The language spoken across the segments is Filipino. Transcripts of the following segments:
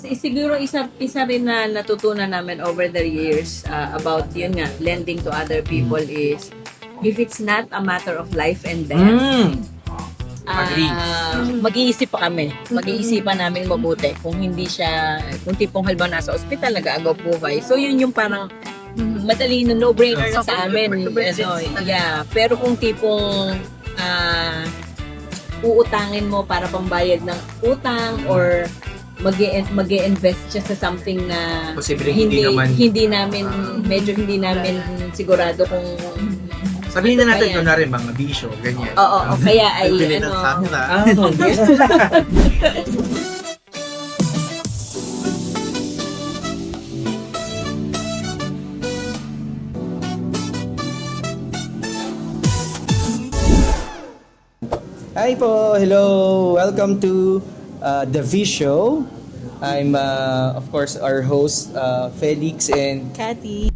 Siguro isa rin na natutunan namin over the years about yun nga, lending to other people is if it's not a matter of life and death, Agree. mag-iisip pa kami. Mag-iisipan namin mabuti kung hindi siya, kung tipong halimbawa nasa ospital, nag-aagaw buhay. So yun yung parang madali na no-brainer na sa amin. Yeah. Pero kung tipong uutangin mo para pambayad ng utang or mag-i-invest siya sa something na Posibleng hindi naman. Medyo hindi namin sigurado kung Sabihin na natin, Ayan. kunwari mga bisyo, ganyan. oo, kaya ay Bili ng ano, camera. Hi po! Hello! Welcome to The V Show. I'm, of course, our host, Felix and Cathy.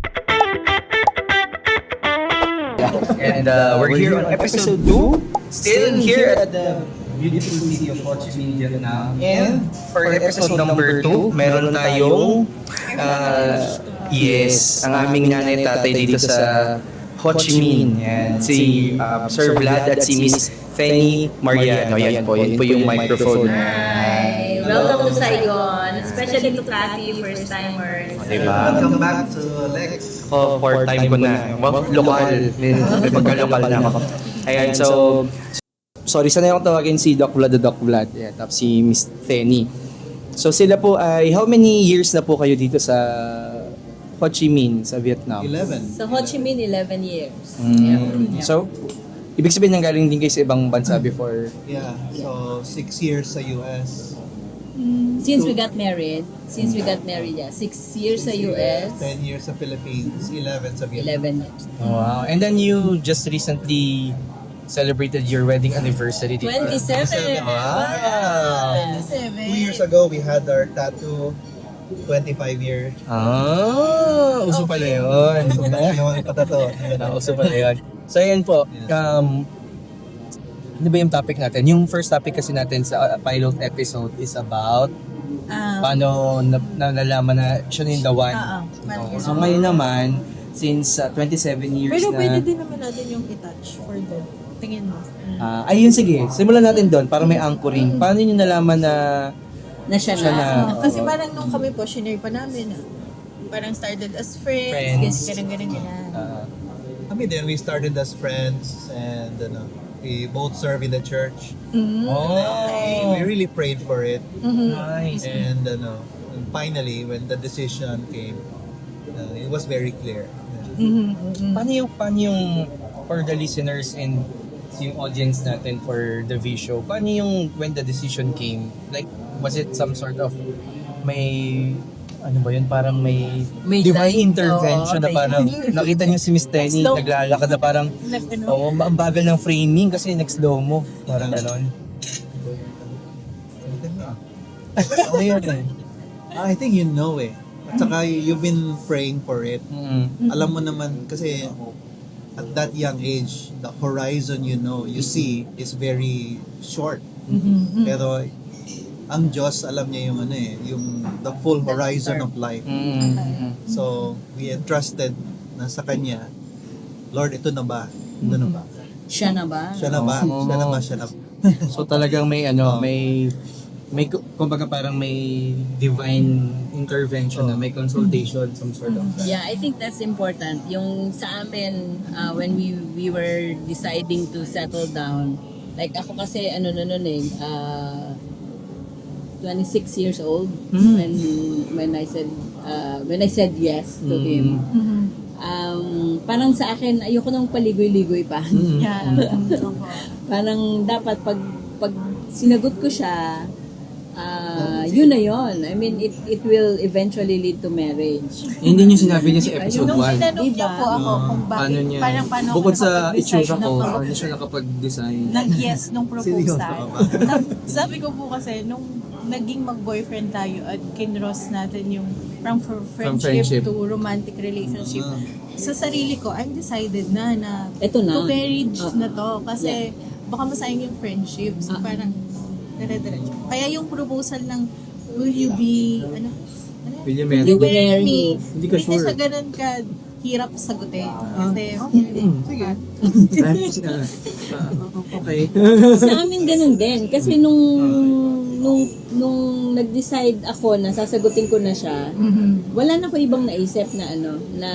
And we're here on episode 2. Still here at the beautiful city of Ho Chi Minh, Vietnam. And for episode number 2, meron tayong yes, ang aming nanay tatay dito sa Ho Chi Minh. And si Sir Vlad at si Miss Fanny Mariano. Yan po yung microphone. Hi! Welcome to Saigon, especially to Cathy, first timers. Diba? Welcome back to Lex. Oh, fourth time ko na. Lokal. May pagka-lokal na ako. Ayan, so sorry, sanay akong tawagin si Doc Vlad, Doc Vlad. Yeah, tapos si Miss Fanny. So sila po ay, how many years na po kayo dito sa Ho Chi Minh, sa Vietnam? 11. Sa Ho Chi Minh, 11 years. So, ibig sabihin nanggaling din kayo sa ibang bansa before? Yeah, so 6 years sa US. Since we got married, yeah, 6 years sa US, 10 years sa Philippines, 11 sa Vietnam. 11 years. Wow. And then you just recently celebrated your wedding anniversary. di ba? 27. Wow. 2 years ago, we had our tattoo 25 years. Ah, uso pala yun. So, yun, patato. Uso pala yun. So, ayan po. Ano ba yung topic natin? Yung first topic kasi natin sa pilot episode is about paano nalalaman na siya na yung the one. So, ngayon naman, since 27 years Pero na... pwede din naman natin yung i-touch for the tingin mo. ayun, sige. Simulan natin doon para may anchoring. Paano nyo nalaman na Na siya siya na? na. Kasi parang nung kami po, shinare pa namin. Parang started as friends. Ganun. I mean, then we started as friends and we both serve in the church. We really prayed for it. Nice. And finally, when the decision came, it was very clear. Paano yung for the listeners and yung audience natin for the V Show, paano yung when the decision came? Like, was it some sort of may ano ba yun, parang may divine intervention na parang nakita niyo si Miss Tenny naglalakad na parang ang bagal ng framing kasi nag-slow mo, parang ganon. I think you know eh. At saka you've been praying for it. Alam mo naman kasi at that young age, the horizon you see is very short. Pero ang Diyos, alam niya yung yung the full horizon of life. So, we entrusted na sa Kanya, Lord, ito na ba? Ito na ba? Siya na ba? Siya na ba? Siya na ba? Siya na ba? So talagang may may kumbaga parang may divine intervention na may consultation, some sort of Yeah, I think that's important. Yung sa amin, when we were deciding to settle down, like ako kasi 26 years old when I said yes to him. Parang sa akin, ayoko nang paligoy-ligoy pa. Parang dapat pag sinagot ko siya, yun na yun. I mean, it will eventually lead to marriage. Hindi niyo sinabi niya sa episode Nung 1. tinanong niya po ako kung bakit, niya, parang paano ako bukod sa nakapag-decide itsura na ko, pag- paano siya nakapag-design? nag-yes nung Seryoso proposal. ka ba? Sabi ko po kasi, nung naging mag-boyfriend tayo at kinross natin yung from friendship to romantic relationship, sa sarili ko, I'm decided na Ito na. to marriage na to. Kasi baka masayang yung friendship. So parang dire-diretso. Kaya yung proposal ng will you be, Will you will marry? you marry me? Hindi ka Hindi sure. siya ganun ka hirap sagutin. Kasi, Sige. Okay. Sa amin ganun din. Kasi nung nag-decide ako na sasagutin ko na siya, wala na ko ibang naisip na na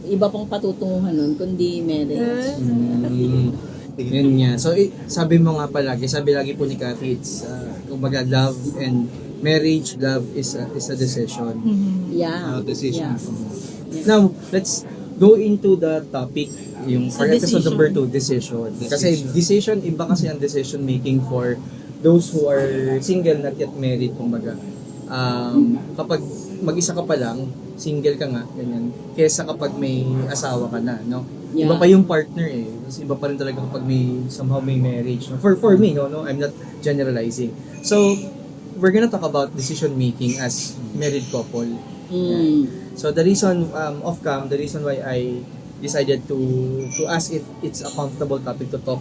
iba pang patutunguhan nun, kundi marriage. Yun nga. So, sabi mo nga palagi, sabi lagi po ni Cathy, it's, kumbaga, love and marriage, love is a decision. Yeah. Decision. Yeah. Now, let's go into the topic, yung Sa for episode decision. number 2, decision. Kasi decision, iba kasi ang decision making for those who are single, not yet married, kumbaga. Kapag mag-isa ka pa lang, single ka nga, ganyan, kesa kapag may asawa ka na, no? Yeah. Iba pa yung partner eh. Mas iba pa rin talaga kapag somehow may marriage. No? For me, no, I'm not generalizing. So, we're gonna talk about decision making as married couple. So the reason the reason why I decided to ask if it's a comfortable topic to talk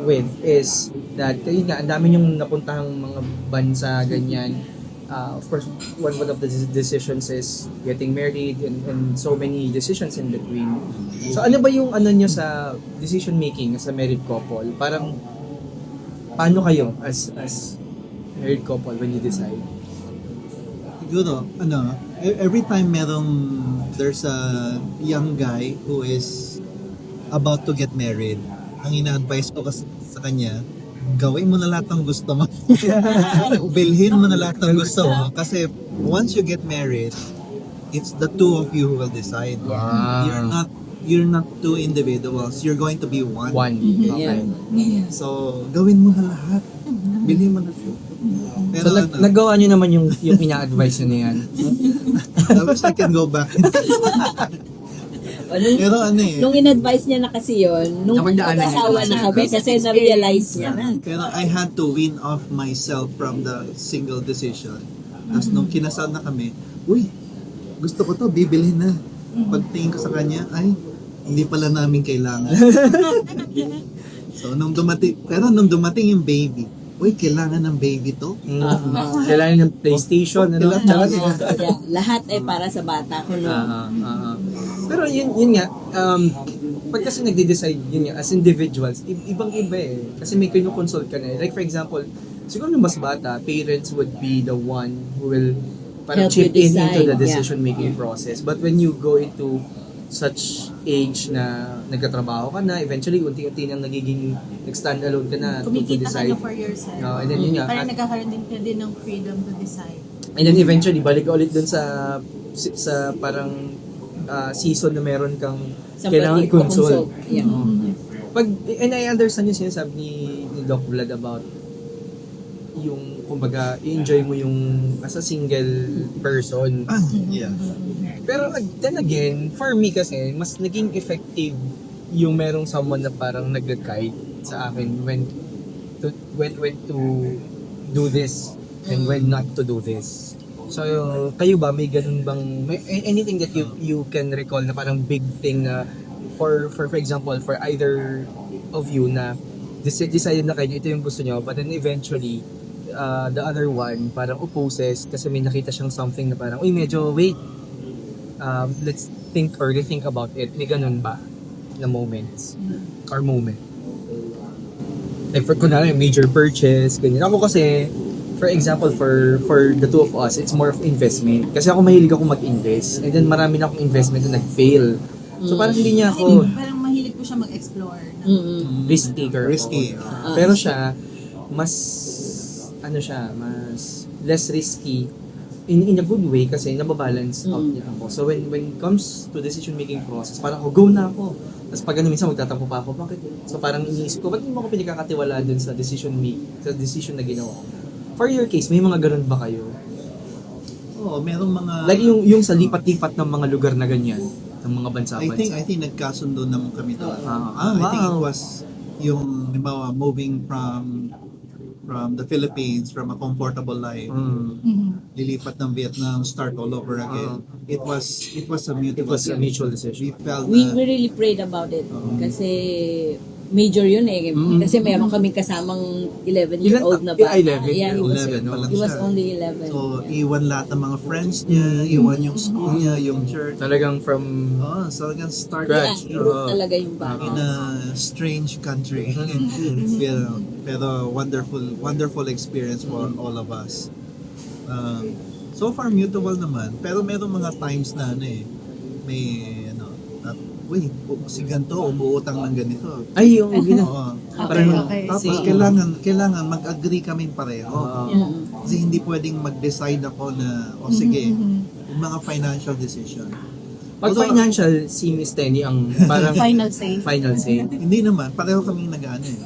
with is that yun nga, ang dami yung napuntahang mga bansa ganyan. Of course, one of the decisions is getting married and so many decisions in between. So ano ba yung nyo sa decision making as a married couple? Parang paano kayo as married couple when you decide? Siguro, every time there's a young guy who is about to get married, ang ina-advise ko kasi sa kanya, gawin mo na lahat ng gusto mo. Bilhin mo na lahat ng gusto mo. Kasi once you get married, it's the two of you who will decide. Wow. You're not two individuals. You're going to be one. Yeah. So, gawin mo na lahat. Bilhin mo na lahat. Pero So, nagawa nyo naman yung ina-advise nyo na yan. I wish I can go back. Pero Nung in-advise niya na kasi yun, nung Napagdaanan niya. mag-asawa na kami, kasi na-realize niya na. Pero I had to win off myself from the single decision. Tapos nung kinasal na kami, uy, gusto ko to, bibilhin na. Pagtingin ko sa kanya, ay, hindi pala namin kailangan. So nung dumating yung baby, uy, kailangan ng baby to? Kailangan ng PlayStation, ano? Yeah, lahat ay para sa bata ko, no? Pero yun nga, pag kasi nagde-decide, yun nga, as individuals, ibang-iba eh. Kasi may kinukonsult ka na eh. Like for example, siguro yung mas bata, parents would be the one who will parang Help you chip in decide, into the yeah. decision-making process. But when you go into such age na nagkatrabaho ka na, eventually, unti-unti nang nag-stand alone ka na to kumikita ka decide. na for yourself. And then yun nga, Parang nagkakaroon din ka din ng freedom to decide. and then eventually, balik ka ulit dun sa parang season na meron kang Sa kailangan i-consult. Yeah. And I understand yung sinasabi ni Doc Vlad about yung, kumbaga, i-enjoy mo yung as a single person. Yeah. Pero then again, for me kasi, mas naging effective yung merong someone na parang nag-guide sa akin when to do this and when not to do this. So, kayo ba, may ganun bang, anything that you can recall na parang big thing na for example, for either of you na decided na kayo, ito yung gusto nyo, but then eventually, the other one parang opposes kasi may nakita siyang something na parang, uy, medyo, wait, let's think or rethink about it. May ganun ba na moments or moment? Like for kunwari, major purchase, ganyan. Ako kasi, for example, for the two of us, it's more of investment. Kasi ako mahilig ako mag-invest. And then marami na akong investment na nag-fail. So parang hindi niya ako Parang mahilig ko siya mag-explore. risk taker. Risky. Pero siya, mas less risky in a good way kasi nababalance out niya ako. So when it comes to decision making process, parang ako, go na ako. Tapos pag minsan magtatampo pa ako, bakit? So parang iniisip ko, ba't hindi mo ako pinagkakatiwala dun sa decision na ginawa ko? For your case, may mga ganun ba kayo? Oo, merong mga... Like yung sa lipat-lipat ng mga lugar na ganyan, ng mga bansa-bansa. I think nagkasundo naman kami doon. Ah, I think it wow. was yung halimbawa moving from the Philippines, from a comfortable life, lilipat ng Vietnam, start all over again. It was a mutual It was a mutual decision. We felt We na, really prayed about it. Kasi major yun eh. Kasi meron kaming kasamang 11-year-old na bata. 11 Yeah, he was, 11 pa lang he was siya. only 11. So, iwan lahat ng mga friends niya, iwan yung school niya, yung church. Talagang from Oh, so talagang start yeah, scratch. group talaga yung bata. in a strange country. pero wonderful experience for all of us. So far mutual naman, pero merong mga times na may si ganito umuutang ng ganito. ay yung gina. Oo. Okay. Tapos See. kailangan mag-agree kami pareho. Yeah. Kasi hindi pwedeng mag-decide ako na sige, yung mga financial decision. Pag Although, financial, si Miss Tenny ang parang Final say. final say. hindi naman, pareho kaming nag-ano eh.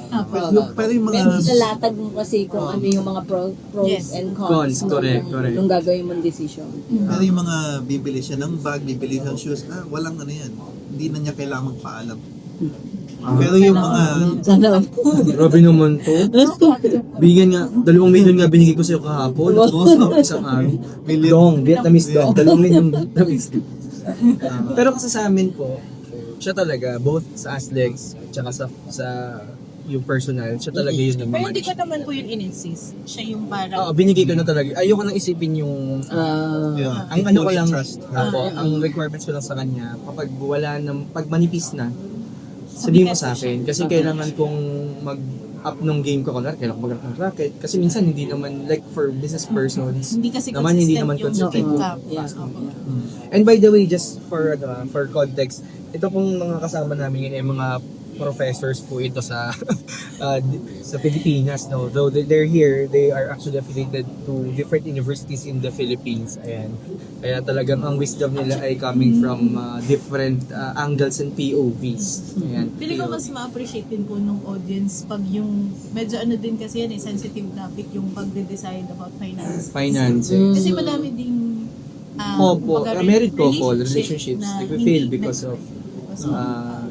Pero yung mga Pero ilalatag mo kasi kung ano yung mga pros Yes. and Cons, cons. correct. Nung gagawin mong decision. Pero yung mga bibili siya ng bag, bibili ng shoes, walang ano yan. Hindi na niya kailangan magpaalam. Pero yung mga Sana. Grabe naman to. Bigyan nga, 2 million nga binigay ko sa'yo kahapon. Isang araw. Dong, Vietnamese dong. 2 million Vietnamese dong. Pero kasi sa amin po, siya talaga, both sa Aslex, tsaka sa yung personal, siya talaga yun Pero hindi naman. ko naman po yun in-insist. Siya yung parang... Oo, binigay ko na talaga. Ayoko nang isipin yung ang ano ko lang, trust. ang requirements ko lang sa kanya, kapag wala ng, pag manipis na, sabihin mo sa akin. Kasi kailangan kong mag-up ng game ko. Kailangan ko mag-up ng racket. Kasi minsan hindi naman, like for business persons, Hindi kasi naman hindi consistent naman yung consistent. income. Yeah. And by the way, just for context, ito pong mga kasama namin ngayon ay mga professors po ito sa sa Pilipinas, no. Though they're here, they are actually affiliated to different universities in the Philippines. Ayan. Kaya talagang ang wisdom nila ay coming from different angles and POVs. Ayan. Feeling ko mas ma-appreciate din po nung audience pag yung medyo ano din kasi yan sensitive topic yung pagde-decide about finances. Finances. Kasi madami ding Couple, kumbaga, married couple, relationships, na like we hindi fail because of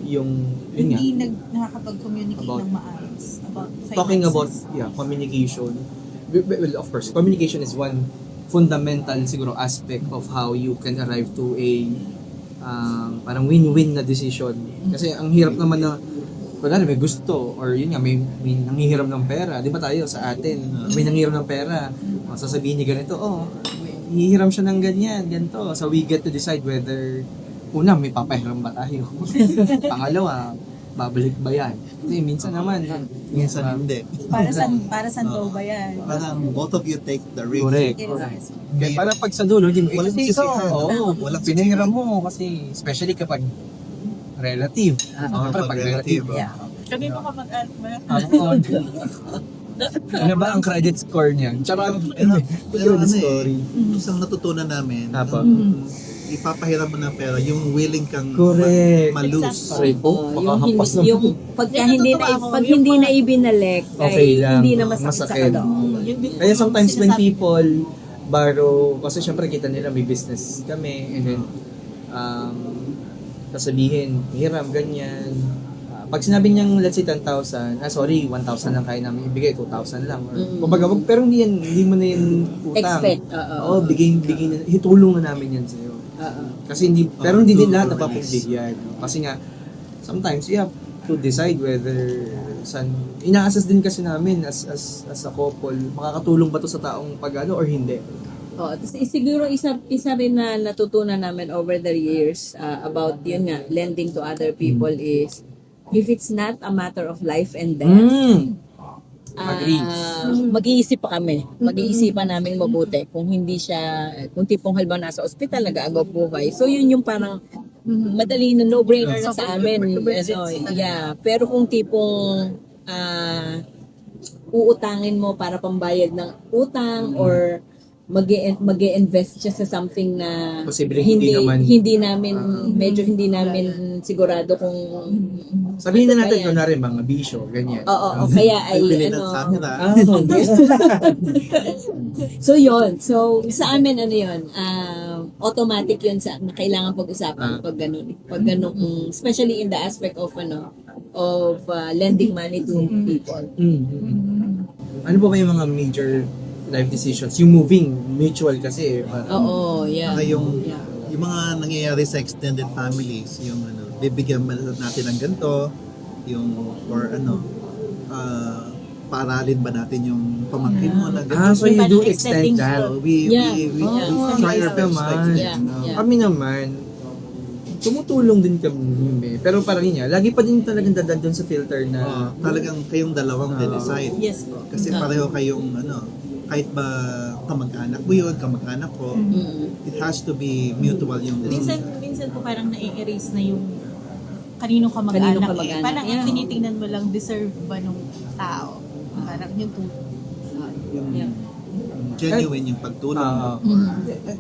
yung yun nga. hindi nakakapag-communicate About- ng maayos about finances. Talking about communication. Well, of course, communication is one fundamental siguro aspect of how you can arrive to a parang win-win na decision. Kasi ang hirap naman na kunwari may gusto or yun nga may nanghihiram ng pera. Di ba tayo sa atin, may nanghihiram ng pera. Sasabihin niya ganito, hihiram siya ng ganito. So we get to decide whether una, may papahiram ba tayo? Pangalawa, babalik ba yan? Kasi minsan naman, minsan hindi. Para saan daw ba yan? Parang both of you take the risk. correct. Yes. Kaya para pag sa dulo, hindi mo Walang kasi ikaw, sisihan. Walang pinahiram mo kasi especially kapag relative. Pag relative. Kami po kapag Ano ba ang credit score niya? Charot. Pero Credit story. isang natutunan namin, Apo. ipapahiram mo ng pera, yung willing kang Correct. malus. Aray po, makahampas na. yung pagka hindi na ibinalik, Okay ay lang. hindi na masakit sa Masakit. kalooban. Kaya sometimes when people borrow, kasi syempre kita nila may business kami, and then sasabihin, hiram, ganyan. Pag sinabi niyang let's say 10,000, sorry, 1,000 lang kaya namin ibigay, 2,000 lang. Or, kumbaga, pero hindi mo na yun utang. Expect. Oo, bigay na, hitulong na namin yan sa'yo. Kasi pero hindi din lahat napapagbigyan. Kasi nga, sometimes you have to decide whether ina-assess din kasi namin as a couple, makakatulong ba to sa taong pag-ano or hindi. Siguro isa rin na natutunan namin over the years about yun nga, lending to other people is if it's not a matter of life and death, Agree. mag-iisip pa kami. Mag-iisipan namin mabuti kung hindi siya, kung tipong halimbawa nasa ospital, nag-aagaw buhay. So yun yung parang madali na no-brainer na sa amin. Pero kung tipong uutangin mo para pambayad ng utang or mag-i-invest siya sa something na Posible hindi naman. medyo hindi namin sigurado kung Sabihin na natin Kaya- kunwari mga bisyo, ganyan. Oo, kaya ay Bili ng camera. So yun. So sa amin automatic yun sa na kailangan pag-usapan pag ganun especially in the aspect of lending money to people. Ano ba yung mga major life decisions? Yung moving, mutual kasi. Oo, yeah. Saka yung Yeah. mga nangyayari sa extended families, yung bibigyan natin ng ganito, or paaralin ba natin yung pamangkin mo na So you do Parang extend extending that. So, we try our best. Yeah. Yeah. Kami naman, tumutulong din kami. Pero parang yun nga, lagi pa din talagang dadaan doon sa filter na Talagang kayong dalawang decide. Yes po. Kasi pareho kayong kahit ba kamag-anak mo yun, kamag-anak ko, it has to be mutual yung Minsan po parang nai-erase na yung kaninong Kaninong kamag-anak. kamag-anak, Parang yeah. ang tinitingnan mo lang, deserve ba nung tao? Parang yung Yeah. genuine yung pagtulong.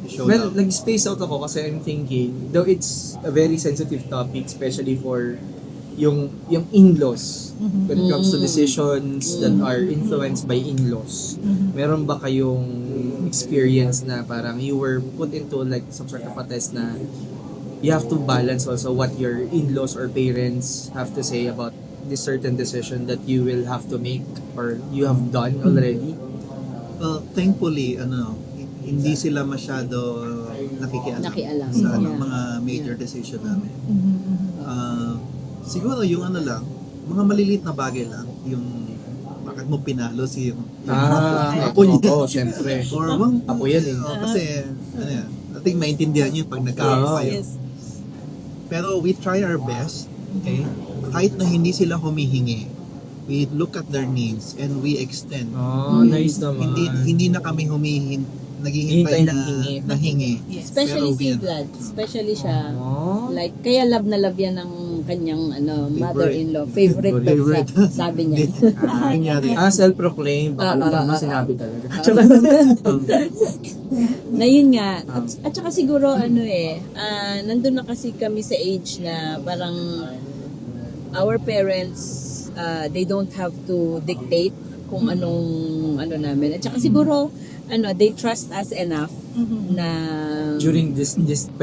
Show Well, love. nag-space out ako kasi I'm thinking, though it's a very sensitive topic, especially for yung in-laws, when it comes to decisions that are influenced by in-laws. Meron ba kayong experience na parang you were put into like some sort of a test na you have to balance also what your in-laws or parents have to say about this certain decision that you will have to make or you have done already? Thankfully, hindi sila masyado Nakialam. sa Yeah. mga major decision namin. Siguro yung mga maliliit na bagay lang, yung bakit mo pinalo si Apo niyo, syempre. or Apo yan eh. kasi I think maintindihan niyo pag nagkakaroon kayo. yes. Pero we try our best, okay? Kahit na hindi sila humihingi, we look at their needs and we extend. Nice naman. Hindi na kami naghihintay Hintay ng hingi. na hingi. Yes. Especially Pero si we- Vlad. Especially siya. Oh. Like, kaya love na love yan ng kanyang mother-in-law. Favorite daw Favorite. sabi niya. Nangyari. Self-proclaimed. Baka lang naman ah. sinabi talaga. Na yun nga. At saka siguro, nandun na kasi kami sa age na parang our parents, they don't have to dictate kung anong namin. At saka siguro, they trust us enough na During this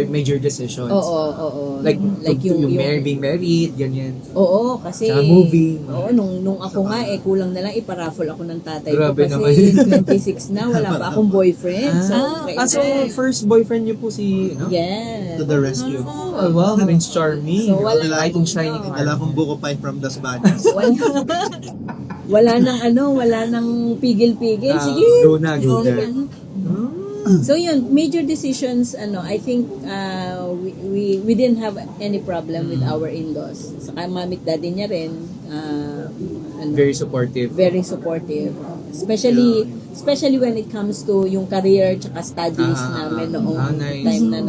major decisions. Oo. Like yung being married, ganyan. Oo, kasi Tsaka moving. Oo, nung ako nga kulang na lang iparaffle ako ng tatay Grabe ko naman. kasi 26 na, wala pa akong boyfriend. So, So first boyfriend niyo po si, yeah. To the rescue. Oh, wow, Prince Charming. So, wala- Ay, kung shining Dala kong buko pa from Las Bañas. Wala nang pigil-pigil. Sige. Go na. So yun, major decisions, I think we didn't have any problem with our in-laws. Saka mamit daddy niya rin, Very supportive. very supportive. Especially when it comes to yung career tsaka studies namin noong nice. time na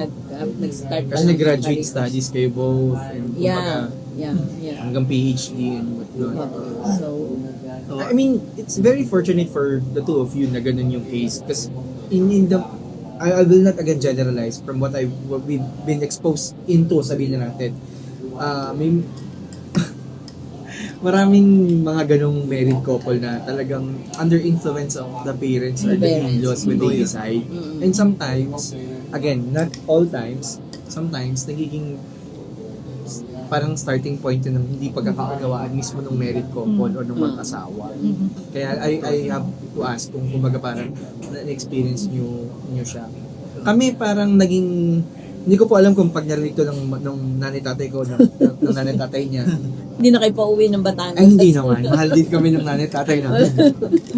nag-start pa Kasi lang nag-graduate yung career. studies kayo both. And Yeah. kumbaga, hanggang PhD and whatnot. So, I mean, it's very fortunate for the two of you na ganun yung case. Because I will not again generalize from what we've been exposed into, sabihin na natin. May maraming mga ganong married couple na talagang under influence of the parents or the Parents. in-laws when they Oh, yeah. decide. And sometimes, again, not all times, sometimes nagiging parang starting point yun ng hindi pagkakaunawaan mismo ng married couple o ng mag-asawa. Kaya I have to ask kung kumbaga parang na-experience nyo siya. Kami parang naging, hindi ko po alam kung pag narinig to ng nanay-tatay ko, ng nanay-tatay niya. hindi na kayo pauwi ng Batangas. Ay, hindi naman. Mahal din kami ng nanay-tatay namin.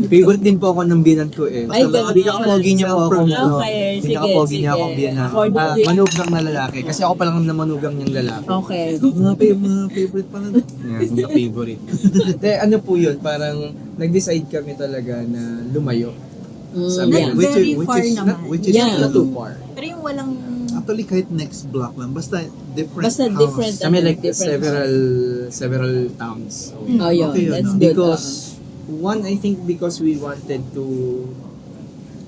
Favorite din po ako ng binan ko eh. Ay, ganun. Pinaka-pogi niya po ako. Okay, sige, Pinaka-pogi niya sige. ako binan. For the- Manugang na lalaki. Kasi ako pa lang na manugang niyang lalaki. Okay. mga favorite pa na. Yeah, yung favorite. Ano po yun, parang nag-decide kami talaga na lumayo. Sabi Yeah. na, Very far naman. Which is Yeah. not too far. Pero yung walang actually kahit next block lang, basta different Basta house. different. Kami like Different. several towns. Oh, yun. Okay, That's no? good. Because, one, I think because we wanted to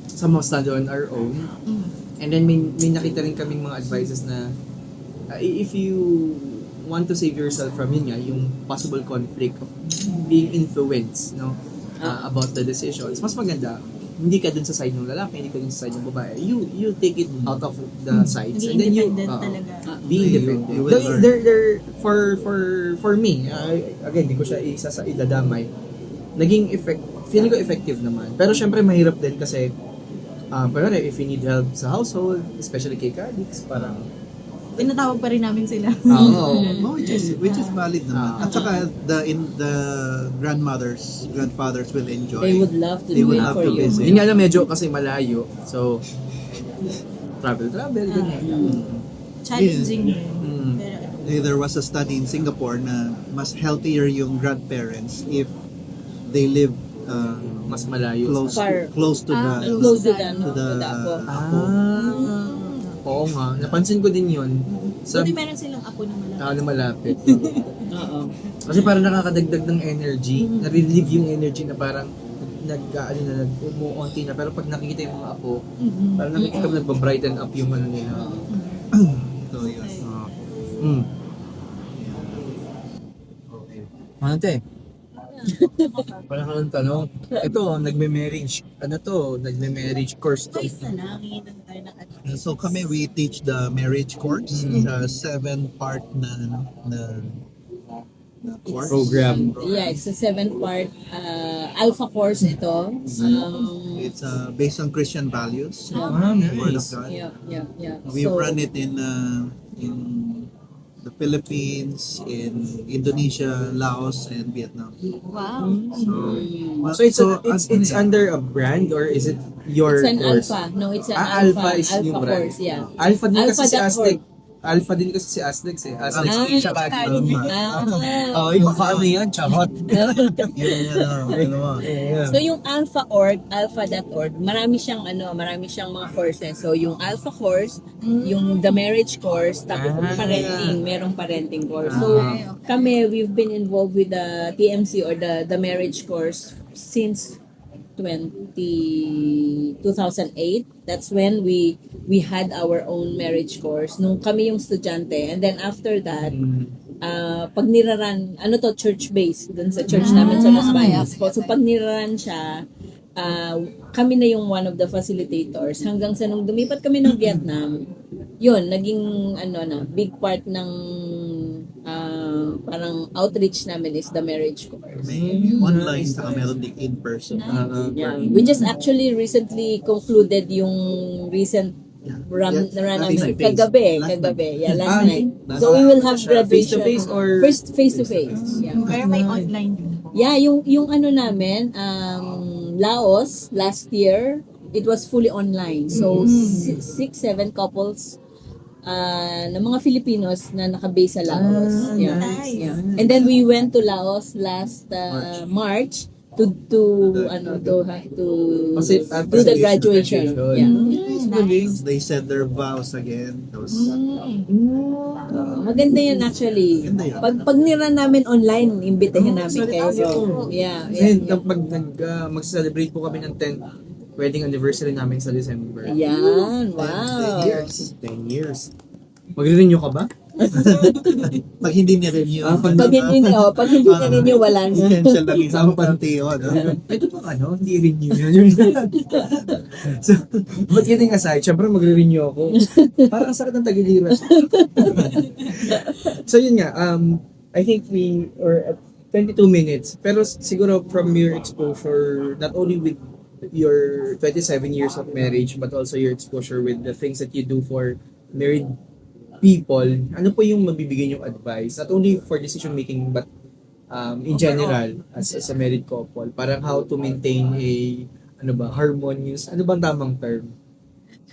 somehow stand on our own. And then may nakita rin kaming mga advices na if you want to save yourself from yun nga, yung possible conflict of being influenced, no? About the decisions. Mas maganda, hindi ka dun sa side ng lalaki, hindi ka dun sa side ng babae. You take it out of the sides. naging And then you, independent oo. talaga. Be independent. You will learn. There for me, again, hindi ko siya idadamay. Naging feeling ko effective naman. Pero syempre mahirap din kasi, pero if you need help sa household, especially kay Cadix, parang tinatawag pa rin namin sila. Oh, which is valid naman. At saka the grandfathers will enjoy. They would love to They do would it love for to you. visit. Yun nga lang medyo kasi malayo. So, travel, ganyan. Challenging. Mm. Pero, There was a study in Singapore na mas healthier yung grandparents if they live Mas malayo. Far. close to the Close to the, to the apo. Oo nga. Napansin ko din yun. Sa buti meron silang apo na malaki. na malapit. Oo. Kasi parang nakakadagdag ng energy. Na-relieve yung energy na parang umuunti na. Pero pag nakikita yung mga apo, parang nakikita mo nagpa-brighten up yung ano nila. So, yun. Mm. Ano te? Wala ka ng tanong. Ito, nagme-marriage. Ano to? Nagme-marriage course to. Guys na lang, hingi na tayo ng advice. So kami, we teach the marriage course, the 7-part na course. Program. Yeah, it's a 7-part alpha course ito. It's based on Christian values, Ah, Word of nice. God. Yeah. We run it in the Philippines, in Indonesia, Laos, and Vietnam. Wow. So it's under a brand or is it your It's an course? alpha. No, it's an Alpha is yung brand. course, yeah. Alpha din kasi si Alpha.org. Aztec. Alpha din kasi si Aztec eh. Aztec tsaka Oh, baka ano yan, charot. So yung alpha.org, marami siyang mga courses. So yung alpha course, yung the marriage course, tapos merong parenting course. So kami, we've been involved with the TMC or the marriage course since 2008. That's when we had our own marriage course nung kami yung estudyante, and then after that pag niraran, church-based dun sa church namin sa Las Bañas. So pag niraran siya, kami na yung one of the facilitators hanggang sa nung lumipat kami ng Vietnam, yun, naging big part ng parang outreach namin is the marriage course. May online, saka meron din in person. Yeah. We just actually recently concluded yung recent run namin kagabi. Yeah, last night. So we will have graduation. Face-to-face or? First face-to-face. Yeah. Pero may online din. Yeah, yung namin, Laos, last year, it was fully online. So, 6-7 couples ng mga Filipinos na nakabase sa Laos. Yeah. Nice. Yeah. And then we went to Laos last March to do the graduation. Yeah. Nice. They said their vows again. Those, Maganda yan actually. Maganda yan. Pag niran namin online, imbitahin namin kayo. Yeah. Kasi pag mag-celebrate po kami ng 10th wedding anniversary namin sa December. Yan. Wow. 10 years. Magre-renew ka ba? Pag hindi niya-renew, Pag hindi na ninyo, wala na. potential lang isang pantiyo. Ito pa hindi renew yun. So, but kidding aside, syempre magre-renew ako. Parang sakit ng tagiliran. So yun nga, I think we are at 22 minutes. Pero siguro from your exposure, not only with your 27 years of marriage, but also your exposure with the things that you do for married people, ano po yung mabibigay yung advice? Not only for decision making, but in general, as a married couple, parang how to maintain a, harmonious, ano bang tamang term?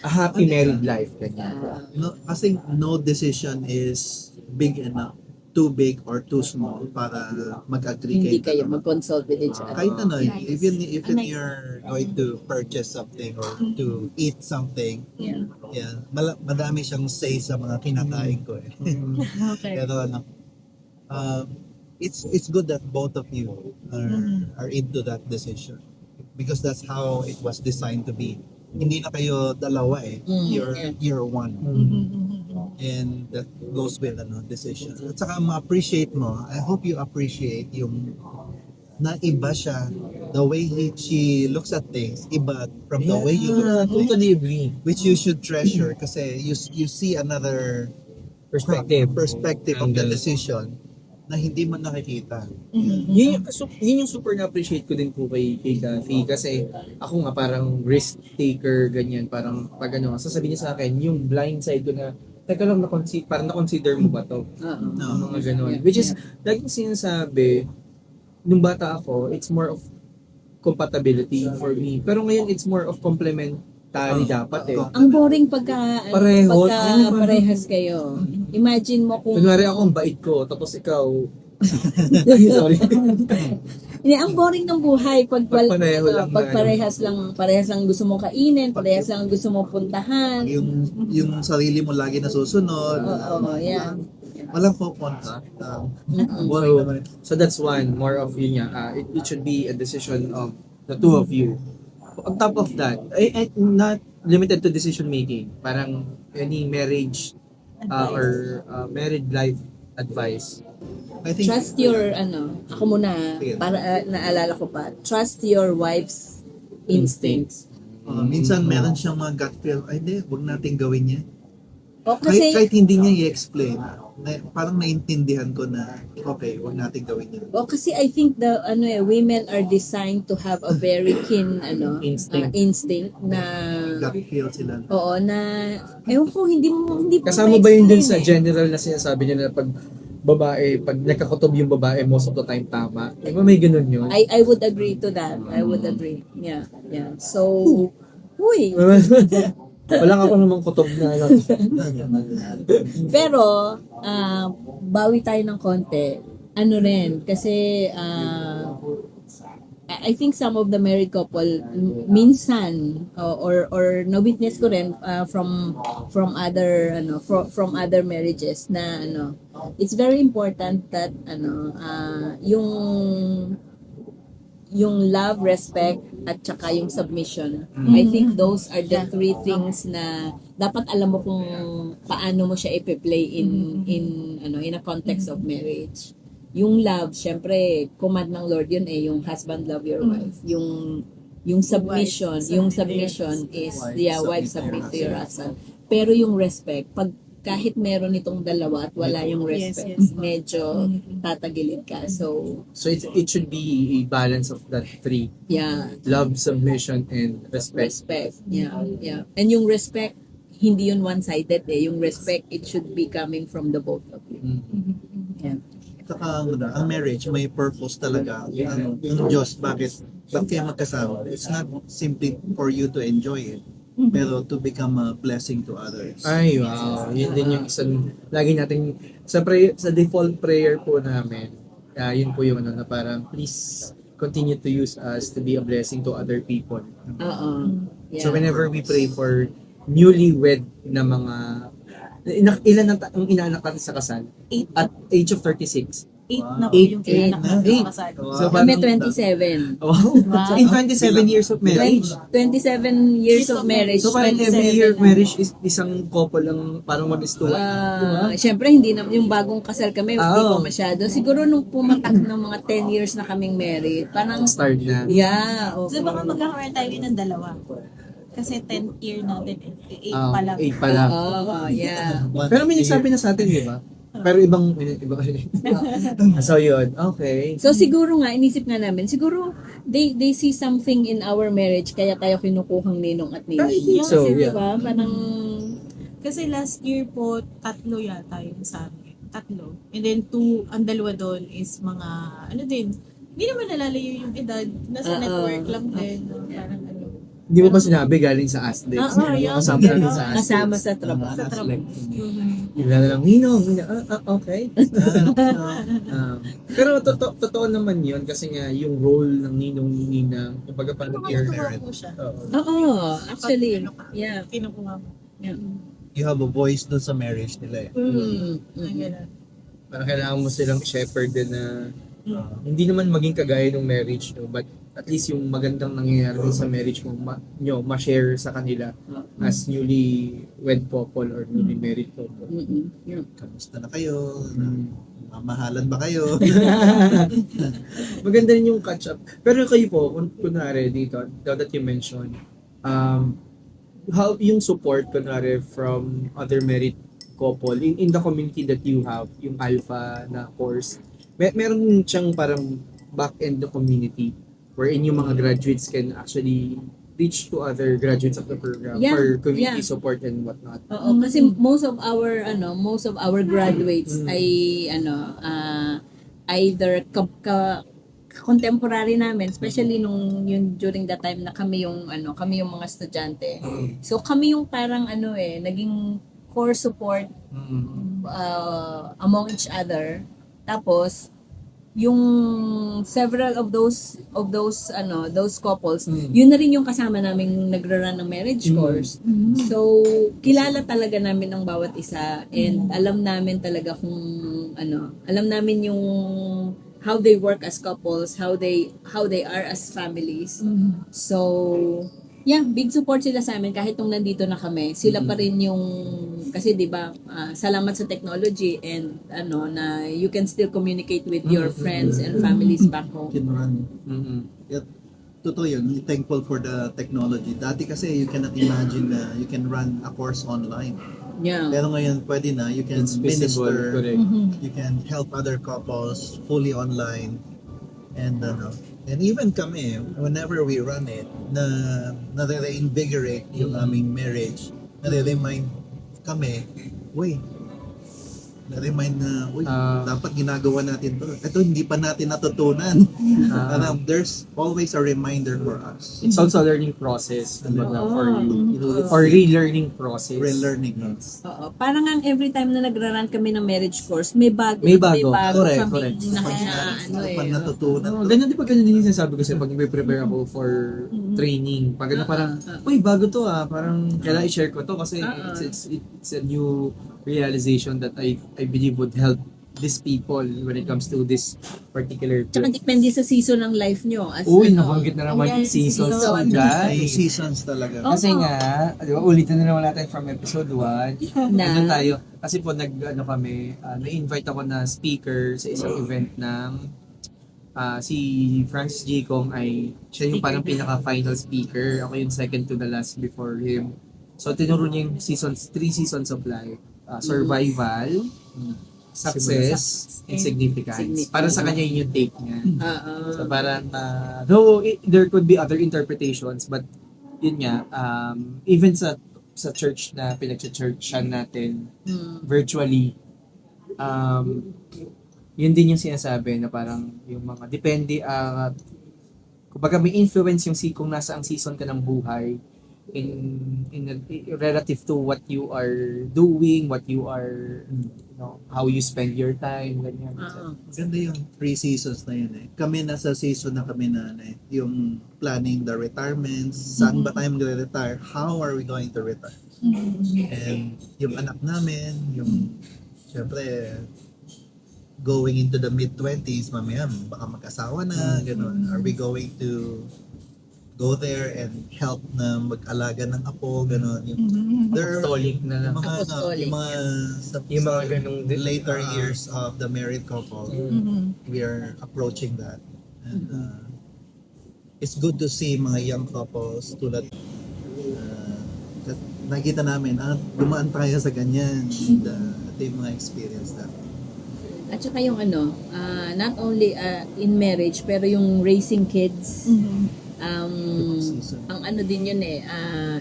A happy married life, ganyan. No, kasi no decision is big enough, too big or too small para mag-agree Hindi kayo. kayo mag-consult with each other. Kahit Nice. even Nice. you're going to purchase something or to eat something, Yeah. madami siyang say sa mga kinakain ko eh. Okay. Pero it's good that both of you are into that decision because that's how it was designed to be. Hindi na kayo dalawa eh. You're one. And that goes with decision. At saka ma-appreciate mo, I hope you appreciate yung na iba siya, the way she looks at things, iba from the way you look at things, Totally agree. which you should treasure kasi you see another Perspective. of the Angle. decision na hindi mo nakikita. Yun yung super na-appreciate ko din po kay Kathy kasi ako nga parang risk taker ganyan, parang pag sasabihin niya sa akin yung blind side ko na teka lang, parang na-consider mo ba to? Oo. No. Mga ganun. Which is, laging sinasabi, nung bata ako, it's more of compatibility for me. Pero ngayon, it's more of complementary dapat eh. Ang boring pagka Pareho. parehas kayo. Imagine mo kung Kunwari ako ang bait ko, tapos ikaw, sorry. Hindi, ang boring ng buhay pag Pag pareho lang pag na, parehas lang gusto mo kainin, parehas lang gusto mo puntahan. Yung sarili mo lagi nasusunod. Oo, yeah. Walang pupunta. So that's one, more of yun nga, it should be a decision of the two of you. On top of that, not limited to decision making, parang any marriage or married life advice. I think Trust your ako muna Sige. para naalala ko pa. Trust your wife's instincts. minsan meron siyang mga gut feel, ay hindi, huwag natin gawin yan. O Kahit, kasi kahit hindi niya i-explain, parang naintindihan ko na, okay, huwag natin gawin yan. I think the women are designed to have a very keen instinct na Gut feel sila. oo na ewan ko hindi Kasama ba yun dun sa ma-explain general na sinasabi niya na pag babae, pag nagkakutob yung babae, most of the time tama? Di ba may ganun yun? I would agree to that. I would agree. Yeah. So, uy. Walang ako namang kutob na Pero, bawi tayo ng konti. Ano rin, kasi, I think some of the married couple, minsan, or na-witness ko rin from other marriages na, it's very important that, yung love, respect, at saka yung submission. I think those are the three things na dapat alam mo kung paano mo siya i-play in a context of marriage. Yung love, syempre, command ng Lord yun yung husband love your wife. Yung submission, is wife submit to your husband. Pero yung respect, pag kahit meron itong dalawa at wala yung respect, Yes. medyo tatagilid ka. So, it should be a balance of that three. yeah, Love, submission, and respect. respect. Yeah. And yung respect, hindi yun one-sided Yung respect, it should be coming from the both of you. Yeah. Saka ang marriage may purpose talaga. Yung Diyos, bakit kayo magkasama? It's not simply for you to enjoy it, pero to become a blessing to others. Ay, wow. Yun din yung isang, lagi natin, sa default prayer po namin, yun po yung na parang, please continue to use us to be a blessing to other people. Oo. Yeah. So whenever we pray for newlywed na mga, ilan ang inaanak natin sa kasal? 8 At age of 36. na po Eight. yung pinanganak Eight. natin sa kasal. So, Kami parang- 27. Wow. So in 27 years of marriage, 27 years of marriage. so parang every year of marriage is isang couple lang parang mag-istuwa. Siyempre, hindi na, yung bagong kasal kami, hindi Oo. pa masyado. Siguro nung pumatak ng mga 10 years na kaming married, parang, Start na. yeah. So baka magkakaroon tayo ng dalawa. Kasi 10th year natin 8 pa lang. 8 pa lang. Yeah. Pero may nagsabi na sa atin, di ba? Pero iba so yun, okay. So siguro nga, inisip nga namin, siguro they see something in our marriage kaya tayo kinukuhang ninong at ninong. I think so, Kasi yeah. diba, parang, Kasi last year po, 3 yata yung sa amin. 3. And then 2, ang dalawa doon is mga, hindi naman nalalayo yung edad. Nasa network lang din. Parang Hindi mo pa sinabi galing sa ASDEX. yeah. Kasama natin sa ASDEX. kasama sa trabaho. sa trabaho. Yung na lang, Ninong, okay. Pero totoo naman yun kasi nga yung role ng Ninong Ninang, kumbaga parang Kinukuha po siya. Oo, actually, yeah. Kinukuha mo. You have a voice dun sa marriage nila eh. Ang ganun. Parang kailangan mo silang shepherd din na hindi naman maging kagaya ng marriage, no? But at least yung magandang nangyayari dun sa marriage mo, ma-share sa kanila as newly wed couple or newly married couple. Kamusta na kayo? Mamahalan ba kayo? Maganda rin yung catch up. Pero kayo po, kunwari dito, now that you mentioned, how yung support kunwari from other married couple in the community that you have, yung Alpha na course, meron siyang parang back-end the community wherein yung mga graduates can actually reach to other graduates of the program Yeah, for community yeah. support and whatnot. Oo, kasi most of our graduates ay either contemporary namin, especially nung yun during the time na kami yung mga estudyante. So kami yung parang naging core support among each other. Tapos yung several of those couples, yun na rin yung kasama naming nagra-run ng marriage course. So kilala talaga namin ang bawat isa, and alam namin talaga alam namin yung how they work as couples, how they are as families. So yeah, big support sila sa amin kahit nung nandito na kami. Sila pa rin yung, kasi 'di ba, salamat sa technology and na you can still communicate with your friends and families back home. Can run. Mm-hmm. Totoo yun, thankful for the technology. Dati kasi you cannot imagine na you can run a course online. Yeah. Pero ngayon pwede na, you can It's visible, minister, correct. you can help other couples fully online. And even kami, whenever we run it, na-reinvigorate yung aming marriage, na-remind kami, na-remind na, dapat ginagawa natin to. Ito, hindi pa natin natutunan. There's always a reminder for us. It's also a learning process for you. You know, Or relearning process. relearning. Oo. Parang ang every time na nagra-run kami ng marriage course, may bago. May bago. Correct, kaming Pag natutunan. Ganyan din pag ganyan din yung sinasabi ko kasi pag prepare ako for training. Pag parang, bago to parang kailangan i-share ko to kasi it's a new realization that I believe would help these people when it comes to this particular Tsaka depende sa season ng life nyo. Uy, nabanggit na naman yung seasons. season. May Guys. seasons talaga. Kasi nga, di ba, ulitin na naman natin from episode 1. Na- Tayo. Kasi po, na-invite ako na speaker sa isang event ng si Francis J. Kong siya yung parang pinaka-final speaker. Ako yung second to the last before him. So, tinuro niya yung 3 seasons of life. Survival, success, and significance. Para sa kanya yun yung take niya. So parang, though there could be other interpretations, but yun nga, even sa church na pinag-churchan natin virtually, yun din yung sinasabi na parang yung mga depende, kumbaga may influence yung kung nasa ang season ka ng buhay in relative to what you are doing, what you are, how you spend your time, ganyan. Maganda yung 3 seasons na yun eh. Kami nasa season na kami na yung planning the retirements, saan ba tayo magre-retire, how are we going to retire? And yung anak namin, yung syempre going into the mid-20s, mamaya baka mag-asawa na, gano'n. Are we going to go there and help na mag-alaga ng apo, gano'n. There are Apostolic na lang. Apostolic, yung mga ganung later years of the married couple, we are approaching that. And it's good to see mga young couples tulad nakita namin, dumaan tayo sa ganyan. And ito yung mga experience natin. At saka yung not only in marriage, pero yung raising kids, ang din yun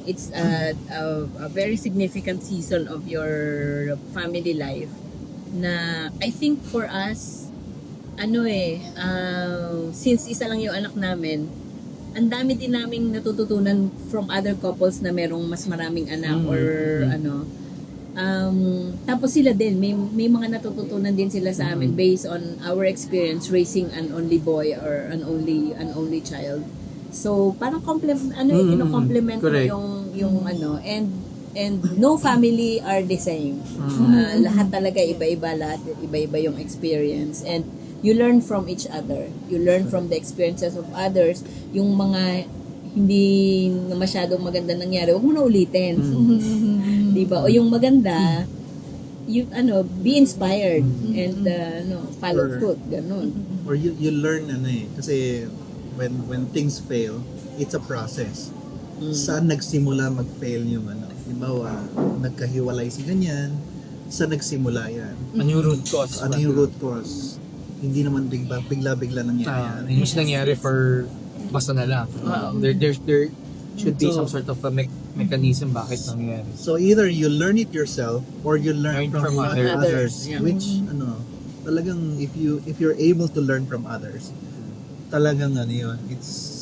it's a very significant season of your family life na I think for us since isa lang yung anak namin, ang dami din naming natututunan from other couples na merong mas maraming anak tapos sila din may mga natututunan din sila sa amin based on our experience raising an only boy or an only child. So parang complement mo Correct. yung and no family are the same. Lahat talaga iba-iba, iba-iba yung experience, and you learn from each other. You learn from the experiences of others. Yung mga hindi masyadong maganda nangyari, wag mo na ulitin. 'Di ba? O yung maganda, be inspired and follow suit, ganun. Or you learn kasi when things fail, it's a process. Saan nagsimula mag-fail yung halimbawa, nagkahiwalay si ganyan, saan nagsimula yan? Ano yung root cause? Ano yung root cause? Hindi naman bigla-bigla nangyari yan. Mas nangyari for basta na lang. should be So- some sort of a mechanism bakit nangyayari. So either you learn it yourself or you learn Learn from, from others, others, yeah. which talagang if you're able to learn from others, talagang yun, it's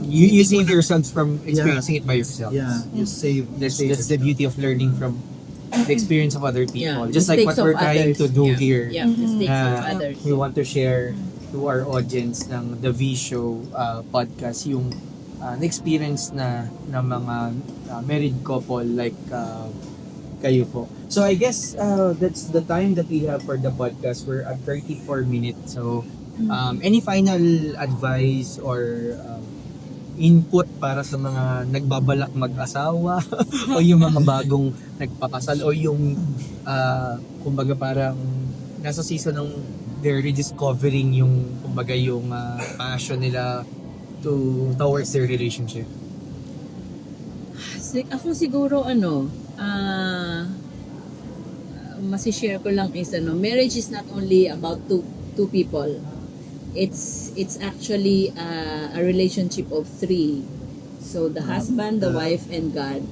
You save yourselves from experiencing it by yourself. yeah, you save That's you save the beauty of learning from the experience of other people. Yeah, Just like what mistakes we're of trying others. to do Yeah. here. Yeah, mistakes of Ah, others. We want to share to our audience ng The V Show podcast yung na-experience na ng mga married couple like kayo po. So I guess that's the time that we have for the podcast. We're at 34 minutes. So any final advice or input para sa mga nagbabalak mag-asawa o yung mga bagong nagpakasal o yung kumbaga parang nasa season ng they're rediscovering yung kumbaga yung passion nila towards their relationship. Ako siguro masishare ko lang is marriage is not only about two people. It's actually a relationship of three. So the husband, the wife, and God.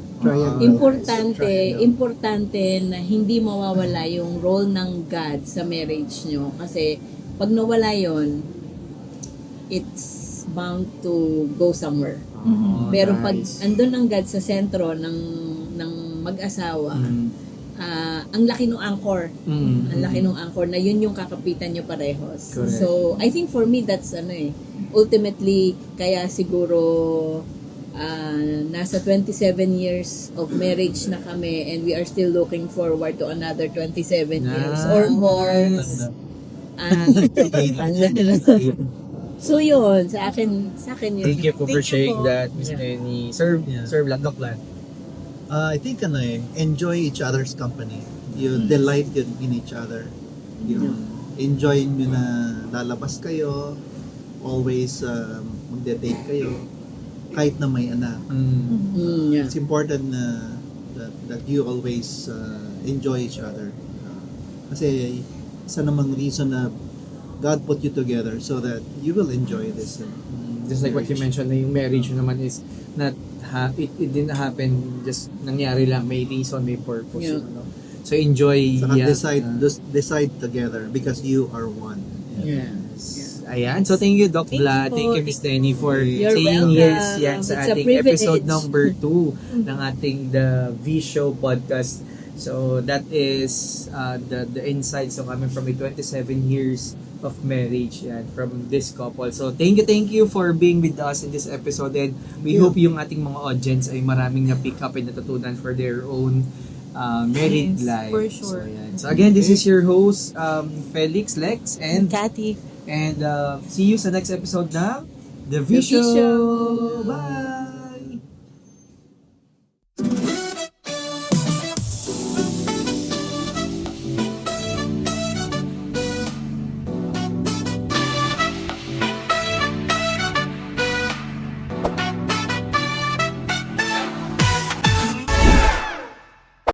Importante na hindi mawawala yung role ng God sa marriage nyo. Kasi pag nawala yon, it's bound to go somewhere. Pero pag andun ang God sa sentro ng mag-asawa, ang laki ng anchor. Ang laki ng anchor na yun yung kakapitan nyo parehos. Correct. So, I think for me, that's ultimately, kaya siguro nasa 27 years of marriage na kami and we are still looking forward to another 27 years or more. So yun, sa akin yun. Thank you po for Thank you sharing po. that, Miss Lenny. Sir, Yeah. Sir Vlad, Doc Vlad. I think enjoy each other's company. You delight in each other. Enjoy nyo na lalabas kayo, always magde-date kayo, kahit na may anak. Yeah. It's important na that you always enjoy each other. Kasi isa namang reason na God put you together so that you will enjoy this. Just like what you mentioned, na yung marriage naman is not it didn't happen, just nangyari lang, may reason, may purpose. Yeah. So enjoy. Saka yeah. decide together because you are one. Yeah. Ayan. So thank you, Doc Thank Vlad. you Thank po. you, Miss Lenny, for You're saying welcome. yes yan sa It's a ating privilege. episode number 2 ng ating The V Show podcast. So that is the insights so coming from a 27 years of marriage yan from this couple. So thank you for being with us in this episode, and we hope yung ating mga audience ay maraming na-pick up and natutunan for their own married Yes, life. for sure. So, yan. So again, this is your host Felix, Lex, and Cathy. see you sa next episode ng The V The V Show. Show. Bye!